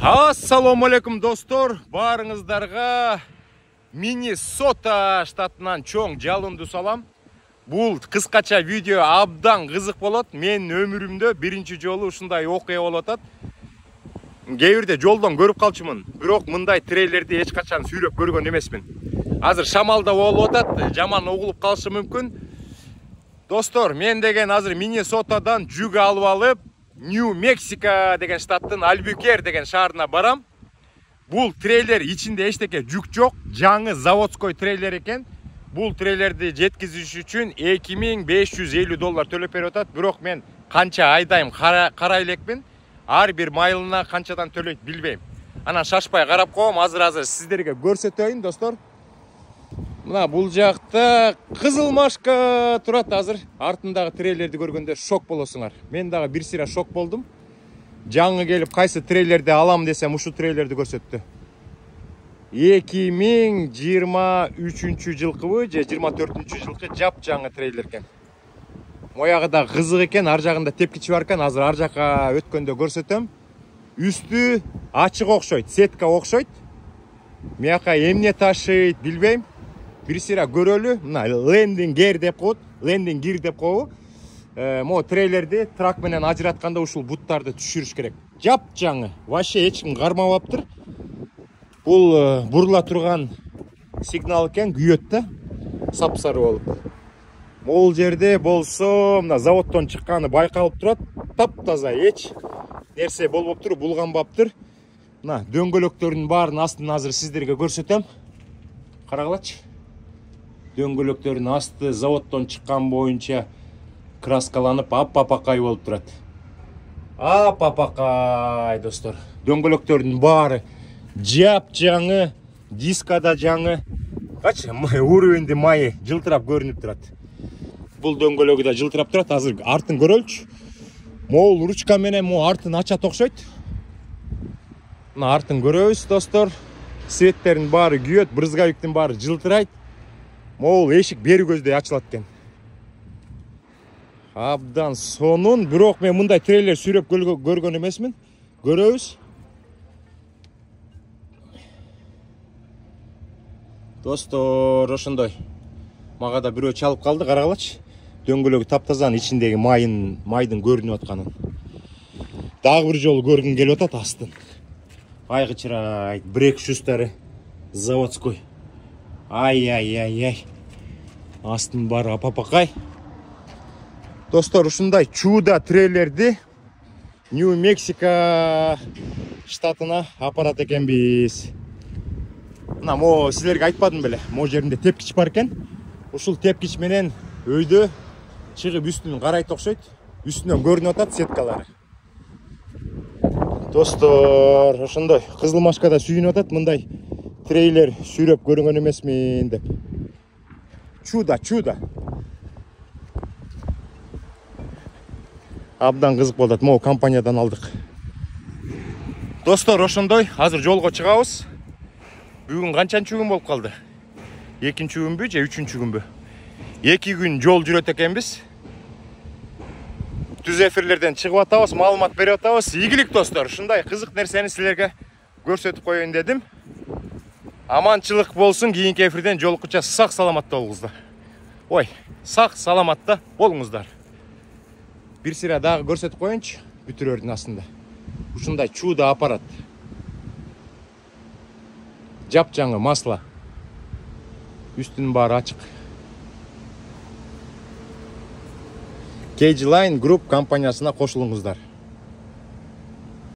Ассаламу алейкум достор, барыңыздарга Миннесота штатынан чоң жалынды салам. Бул кыскача видео абдан кызык болот. Мен өмүрүмдө биринчи жолу ушундай окуя болуп атат. Кээ бирде жолдон көрүп калчумун, бирок мындай трейлерди эч качан сүйлөп көргөн эмесмин. Азыр шамалда болуп атат, жаман угулуп калышы мүмкүн. Достор, мен деген азыр Миннесотадан жүк алып Нью-Мексико деген штаттын Альбюкер деген шаарына барам. Бул трейлер ичинде эчтеке жүк жок, жаңы заводской трейлер экен. Бул трейлерди жеткизиш үчүн $2550 төлөп берип атат. Бирок мен канча айдайм карай элекмин. Ар бир майлына канчадан төлөйт билбейм. Анан шашпай карап коем, азыр сиздерге көрсөтөйүн достор. Мына бул жакта кызыл машка турат азыр. Артындагы трейлерди көргөндө шок болосуңар. Мен дагы бир сыйра шок болдум. Жаңы келип кайсы трейлерди алам десем, ушу трейлерди көрсөттү. 2023 жылкыбы же 24 жылкы жап жаңы трейлер экен. Моягы да кызык экен, ар жагында тепкичи бар экен. Азыр ар жакка өткөндө көрсөтөм. Үстү ачык окшойт, сетка окшойт. Мияка эмне ташыйт билбейм. Бир сыйра көрөлү. Мына лендинг гир деп коебу. Мо трейлерди трак менен ажыратканда ушул буттарды түшүрүш керек. Жап жаңы, вообще эч ким кармабаптыр. Бул бурула турган сигнал экен, күйөт да, сапсары болуп. Могул жерде болсо, мына заводдон чыкканы байкалып турат, таптаза, эч нерсе болбоптур, булганбаптыр. Мына дөңгөлөктөрдүн баарын астын азыр сиздерге көрсөтөм. Карагылачы. Дөңгөлөктөрдүн асты заводдон чыккан боюнча краскаланып аппапакай болуп турат. Аппапакай достор. Дөңгөлөктөрдүн баары жап жаңы, дискада жаңы. Качы уровенди майы жылтырап көрүнүп турат. Бул дөңгөлөгү да жылтырап турат. Азыр артын көрөлчү. Могул ручка менен мо артын ачат окшойт. Мына артын көрөбүз достор. Светтердин баары күйөт, брызговиктин баары жылтырайт. Могул эшик бери көздөй ачылат экен. Абдан сонун, бирок мен мындай трейлер сүрөп көргөн эмесмин. Көрөбүз. Достор, ошондой. Мага да бирөө чалып калды, карагылачы. Дөңгөлөгү таптазанын ичиндеги майдын көрүнүп атканын. Дагы бир жолу көргүм келип атат астын. Айгычырайт, брек шустары заводской. Ай. Астын бары апапакай. Достор, ушундай чуда трейлерди Нью-Мексико штатына апарат экенбиз. Мына мо силерге айтпадым беле, мо жеринде тепкич бар экен. Ушул тепкич менен өйдө чыгып үстүн карайт окшойт. Үстүнөн көрүнүп атат сеткалары. Достор, ошондой кызыл машкада сүйүнүп атат, мындай трейлер сүрөп көргөн эмесмин деп. Чуда. Абдан кызык болот. Могу компаниядан алдык. Достор, ошондой азыр жолго чыгабыз. Бүгүн канчанчы күн болуп калды? Экинчи күнбү же үчүнчү күнбү? 2 күн жол жүрөт экенбиз. Түз эфирлерден чыгып атабыз, маалымат берип атабыз. Ийгилик достор, ушундай кызык нерсени силерге көрсөтүп коеюн дедим. Аманчылык болсун, кийинки эфирден жолуккуча сак саламатта болуңуздар. Ой, сак саламатта болуңуздар. Бир сыйра дагы көрсөтүп коеюнчу бүтүрөрдүн астында. Ушундай чуда аппарат. Жап жаңы масло. Үстүнүн баары ачык. KG Line Group компаниясына кошулуңуздар.